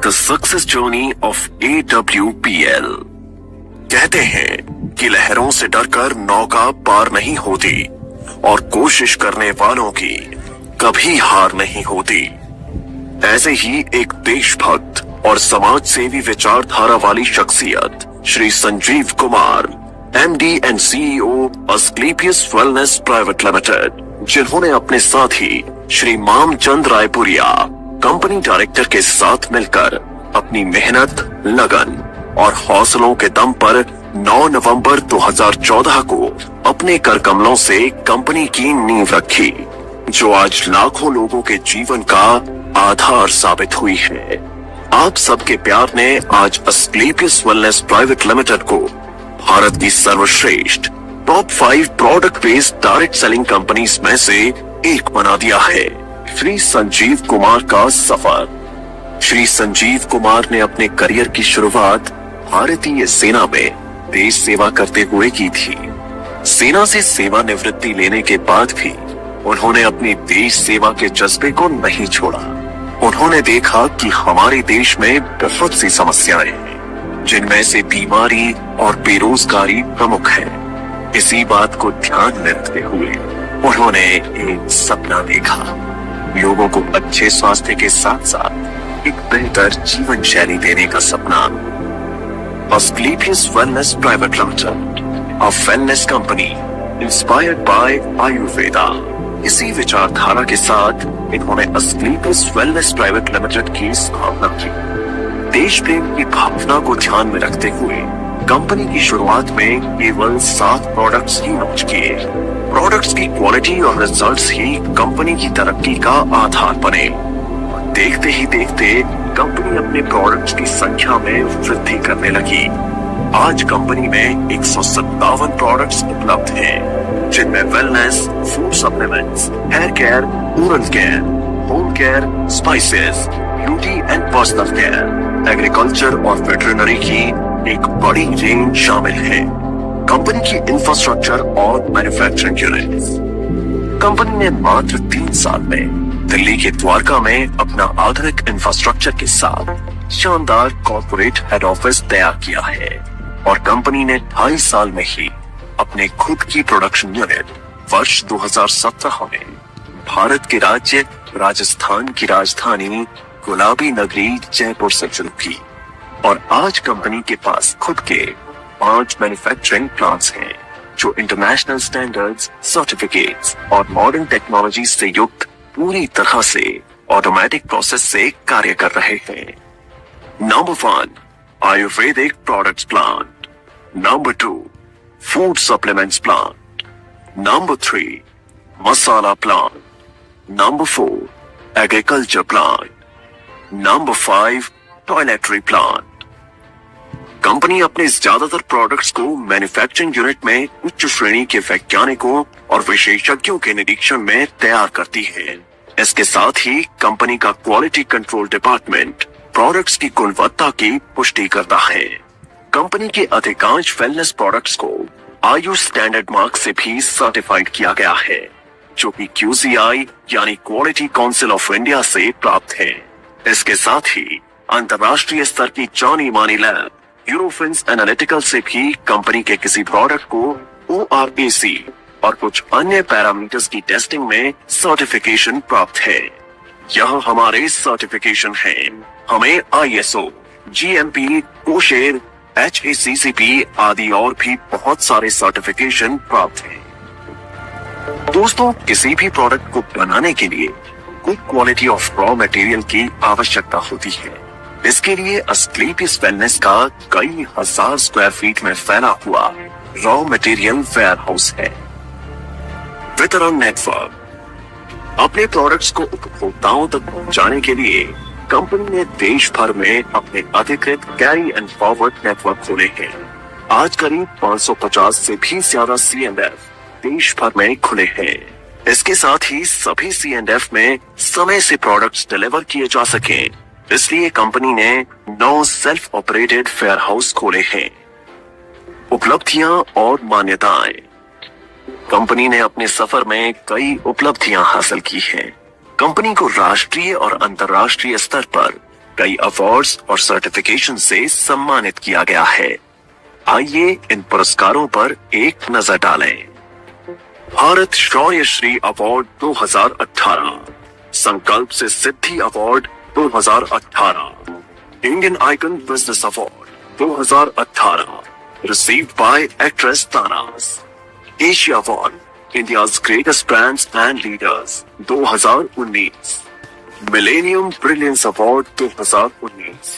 The success journey of AWPL। कहते हैं कि लहरों से डरकर नौका पार नहीं होती और कोशिश करने वालों की कभी हार नहीं होती। ऐसे ही एक देशभक्त और समाज सेवी विचारधारा वाली शख्सियत Shri Sanjeev Kumar, MD and CEO Asclepius wellness private limited, जिन्होंने अपने साथी श्री मामचंद रायपुरिया कंपनी डायरेक्टर के साथ मिलकर अपनी मेहनत, लगन और हौसलों के दम पर 9 नवंबर 2014 को अपने कर कमलों से कंपनी की नींव रखी, जो आज लाखों लोगों के जीवन का आधार साबित हुई है। आप सबके प्यार ने आज अस्क्लेपियस वेलनेस प्राइवेट लिमिटेड को भारत की सर्वश्रेष्ठ top 5 product based direct selling companies में से एक बना दिया है। श्री संजीव कुमार का सफर। श्री संजीव कुमार ने अपने करियर की शुरुआत भारतीय सेना में देश सेवा करते हुए की थी। सेना से सेवानिवृत्ति लेने के बाद भी उन्होंने अपनी देश सेवा के जज्बे को नहीं छोड़ा। उन्होंने देखा कि हमारे देश में बहुत सी समस्याएं हैं, जिनमें से बीमारी और बेरोजगारी प्रमुख है। इसी बात को ध्यान में रखते हुए उन्होंने एक सपना देखा, लोगों को अच्छे स्वास्थ्य के साथ साथ एक बेहतर जीवन शैली देने का सपना। Asclepius wellness private limited, a wellness company inspired by Ayurveda. इसी विचारधारा के साथ इन्होंने अस्क्लेपियस वेलनेस प्राइवेट लिमिटेड की स्थापना की। देश प्रेम की भावना को ध्यान में रखते हुए कंपनी की शुरुआत में केवल 7 प्रोडक्ट्स ही लॉन्च किए। प्रोडक्ट्स की क्वालिटी और रिजल्ट्स ही कंपनी की तरक्की का आधार बने। देखते ही देखते कंपनी अपने प्रोडक्ट्स की संख्या में वृद्धि करने लगी। आज कंपनी में 157 प्रोडक्ट्स उपलब्ध हैं, जिनमें wellness, food supplements, hair care, oral care, home care, spices, beauty and personal care, agriculture और वेटरनरी की एक बड़ी रेंज शामिल है। कंपनी की इंफ्रास्ट्रक्चर और मैन्युफैक्चरिंग यूनिट्स। कंपनी ने मात्र 3 साल में दिल्ली के द्वारका में अपना आधुनिक इंफ्रास्ट्रक्चर के साथ शानदार कॉर्पोरेट हेड ऑफिस तैयार किया है और कंपनी ने 2.5 साल में ही अपने खुद की प्रोडक्शन यूनिट वर्ष 2017 में भारत के राज्य राजस्थान की राजधानी गुलाबी नगरी जयपुर से शुरू की और आज कंपनी के पास खुद के 5 मैन्युफैक्चरिंग प्लांट्स हैं, जो इंटरनेशनल स्टैंडर्ड्स, सर्टिफिकेट्स और मॉडर्न टेक्नोलॉजी से युक्त पूरी तरह से ऑटोमेटिक प्रोसेस से कार्य कर रहे हैं। Number 1, ayurvedic products plant. Number 2, food supplements plant. Number 3, masala plant. Number 4, agriculture plant. Number 5, toiletry plant. Company अपने ज्यादातर प्रोडक्ट्स को मैन्युफैक्चरिंग यूनिट में उच्च श्रेणी के वैज्ञानिकों और विशेषज्ञों के निरीक्षण में तैयार करती है। इसके साथ ही कंपनी का क्वालिटी कंट्रोल डिपार्टमेंट प्रोडक्ट्स की गुणवत्ता की पुष्टि करता है। कंपनी के अधिकांश वेलनेस प्रोडक्ट्स को आयुष स्टैंडर्ड मार्क से भी सर्टिफाइड किया गया है, जो कि QCI यानी क्वालिटी काउंसिल ऑफ इंडिया से प्राप्त है। इसके साथ ही अंतर्राष्ट्रीय स्तर की जानी मानी लैब यूरोफिन्स एनालिटिकल से भी कंपनी के किसी प्रोडक्ट को ORAC और कुछ अन्य पैरामीटर्स की टेस्टिंग में सर्टिफिकेशन प्राप्त है। यह हमारे सर्टिफिकेशन हैं। हमें ISO, GMP, कोशेर, HACCP आदि और भी बहुत सारे सर्टिफिकेशन प्राप्त हैं। दोस्तों, किसी भी प्रोडक्ट को बनाने के लिए good quality of raw material की आवश्यकता होती है। इसके लिए अस्क्लेपियस वेलनेस का कई हजार स्क्वायर फीट में फैला हुआ रॉ मटेरियल वेयर हाउस है। वितरण नेटवर्क। अपने प्रोडक्ट्स को उपभोक्ताओं तक पहुंचाने के लिए कंपनी ने देश भर में अपने अधिकृत कैरी एंड फॉरवर्ड नेटवर्क खोले हैं। आज करीब 550 से भी ज्यादा C&F देश भर में खुले हैं। इसके साथ ही सभी C&F में समय से प्रोडक्ट्स डिलीवर किए जा सकें, इसलिए कंपनी ने 9 सेल्फ ऑपरेटेड वेयर हाउस खोले हैं। उपलब्धियां और मान्यताएं। कंपनी ने अपने सफर में कई उपलब्धियां हासिल की हैं। कंपनी को राष्ट्रीय और अंतर्राष्ट्रीय स्तर पर कई अवार्ड्स और सर्टिफिकेशन से सम्मानित किया गया है। आइए इन पुरस्कारों पर एक नजर डालें। भारत शौर्य Shri award 2018, Sankalp se Siddhi award 2018, Indian icon business award 2018, received by actress Tanas, Asia Award, India's greatest brands and leaders 2019, Millennium Brilliance Award 2019,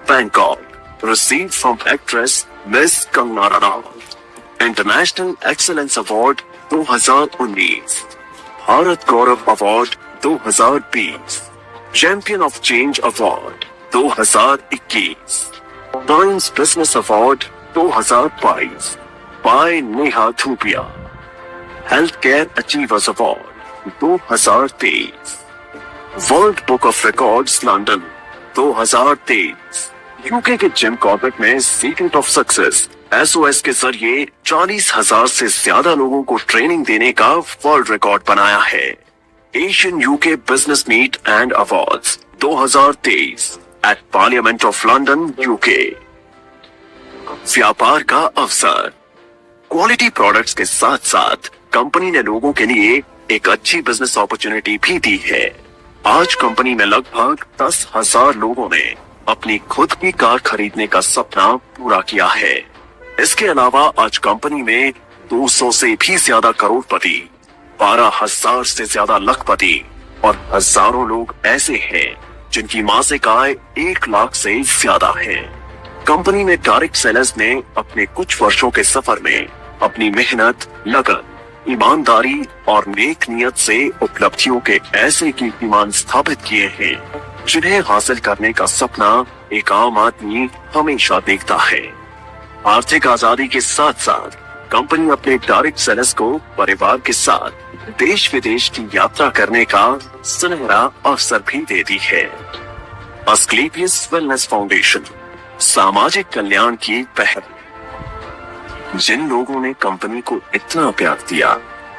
Bangkok, received from actress Miss Kangana Ranaut, International Excellence Award 2019, Bharat Gaurav Award 2020, Champion of Change Award 2021, Times Business Award 2022 by Neha Thupia, Healthcare Achievers Award 2023, world book of records London 2023, UK के Jim Corbett में secret of success SOS के जरिए 40,000 से ज्यादा लोगों को training देने का वर्ल्ड रिकॉर्ड बनाया है। Asian UK business meet and awards 2023 at parliament of London UK. व्यापार का अवसर, क्वालिटी प्रोडक्ट्स के साथ साथ कंपनी ने लोगों के लिए एक अच्छी बिजनेस अपॉर्चुनिटी भी दी है। आज कंपनी में लगभग 10,000 लोगों ने अपनी खुद की कार खरीदने का सपना पूरा किया है। इसके अलावा आज कंपनी में 200 से भी ज्यादा करोड़पति, 12,000 से ज्यादा लखपति और हजारों लोग ऐसे हैं जिनकी मासिक आय 1 लाख से ज्यादा है। कंपनी में डायरेक्ट सेलर्स ने अपने कुछ वर्षों के सफर में अपनी मेहनत, लगन, ईमानदारी और नेक नियत से उपलब्धियों के ऐसे कीर्तिमान स्थापित किए हैं जिन्हें हासिल करने का सपना एक आम आदमी हमेशा देखता है। आर्थिक आजादी के साथ साथ कंपनी अपने डायरेक्ट सेलर्स को परिवार के साथ देश विदेश की यात्रा करने का सुनहरा अवसर भी देती है। अस्क्लेपियस वेलनेस फाउंडेशन, सामाजिक कल्याण की पहल। जिन लोगों ने कंपनी को इतना प्यार दिया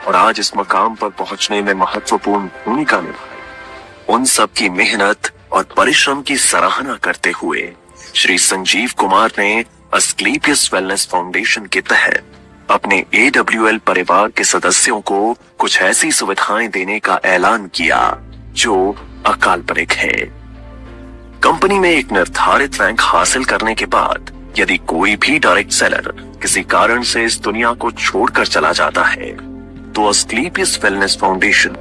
और आज इस मकाम पर पहुंचने में महत्वपूर्ण भूमिका निभाई, उन सब की मेहनत और परिश्रम की सराहना करते हुए श्री संजीव कुमार ने अस्क्लेपियस वेलनेस फाउंडेशन के तहत अपने AWL परिवार के सदस्यों को कुछ ऐसी सुविधाएं देने का ऐलान किया जो अकाल्पनिक है। कंपनी में एक निर्धारित रैंक हासिल करने के बाद यदि कोई भी डायरेक्ट सेलर किसी कारण से इस दुनिया को छोड़कर चला जाता है तो अस्क्लेपियस वेलनेस फाउंडेशन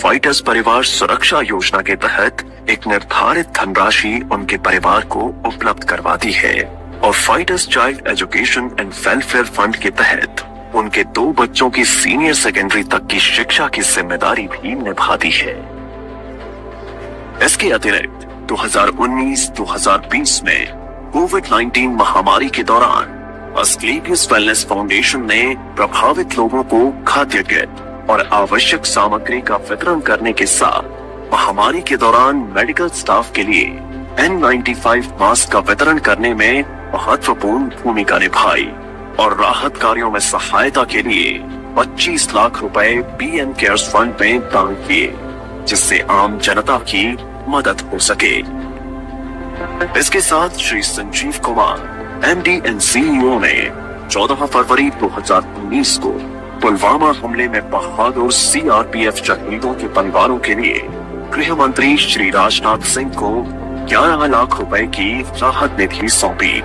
फाइटर्स परिवार सुरक्षा योजना के तहत एक निर्धारित धनराशि उनके परिवार को उपलब्ध करवाती है और fighters child education and welfare fund के तहत उनके 2 बच्चों की सीनियर सेकेंडरी तक की शिक्षा की जिम्मेदारी भी निभाती है। इसके अतिरिक्त 2019-2020 में कोविड-19 महामारी के दौरान अस्क्लेपियस वेलनेस फाउंडेशन ने प्रभावित लोगों को खाद्य किट और आवश्यक सामग्री का वितरण करने के साथ महामारी के दौरान मेडिकल स्टाफ के लिए N95 मास्क का वितरण करने में महत्वपूर्ण भूमिका निभाई और राहत कार्यों में सहायता के लिए 25 लाख रुपए PM केयर्स फंड में दान किए जिससे आम जनता की मदद हो सके। इसके साथ Shri Sanjeev Kumar MD and CEO ने 14 फरवरी 2019 को पुलवामा हमले में बहादुर CRPF शहीदों के परिवारों के लिए गृह मंत्री श्री राजनाथ सिंह को 11 लाख रुपए की राहत निधि सौंपी।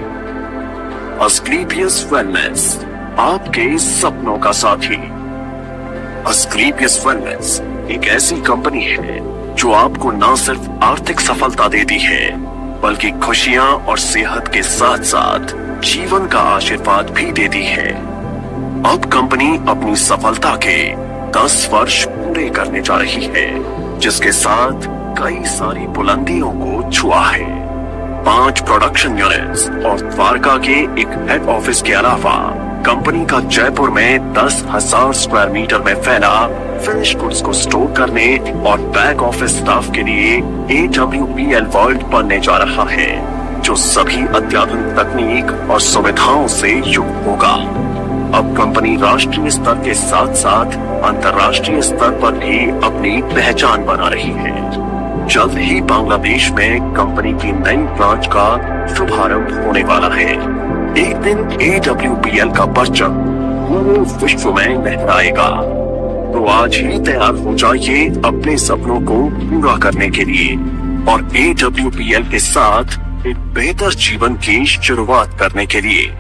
अस्क्लेपियस वेलनेस, आपके सपनों का साथी। अस्क्लेपियस वेलनेस एक ऐसी कंपनी है जो आपको न सिर्फ आर्थिक सफलता देती है बल्कि खुशियां और सेहत के साथ साथ जीवन का आशीर्वाद भी देती है। अब कंपनी अपनी सफलता के 10 वर्ष पूरे करने जा रही है जिसके साथ कई सारी बुलंदियों को छुआ है। 5 प्रोडक्शन यूनिट्स और द्वारका के एक हेड ऑफिस के अलावा कंपनी का जयपुर में 10,000 स्क्वायर मीटर में फैला फिनिश गुड्स को स्टोर करने और बैक ऑफिस स्टाफ के लिए AWPL वर्ल्ड बनने जा रहा है जो सभी अत्याधुनिक तकनीक और सुविधाओं से युक्त होगा। अब कंपनी राष्ट्रीय स्तर के साथ साथ अंतर्राष्ट्रीय स्तर पर भी अपनी पहचान बना रही है। जल्द ही बांग्लादेश में कंपनी की नई ब्रांच का शुभारंभ होने वाला है। एक दिन AWPL का परचम पूरे विश्व में लहराएगा। तो आज ही तैयार हो जाइए अपने सपनों को पूरा करने के लिए और AWPL के साथ एक बेहतर जीवन की शुरुआत करने के लिए।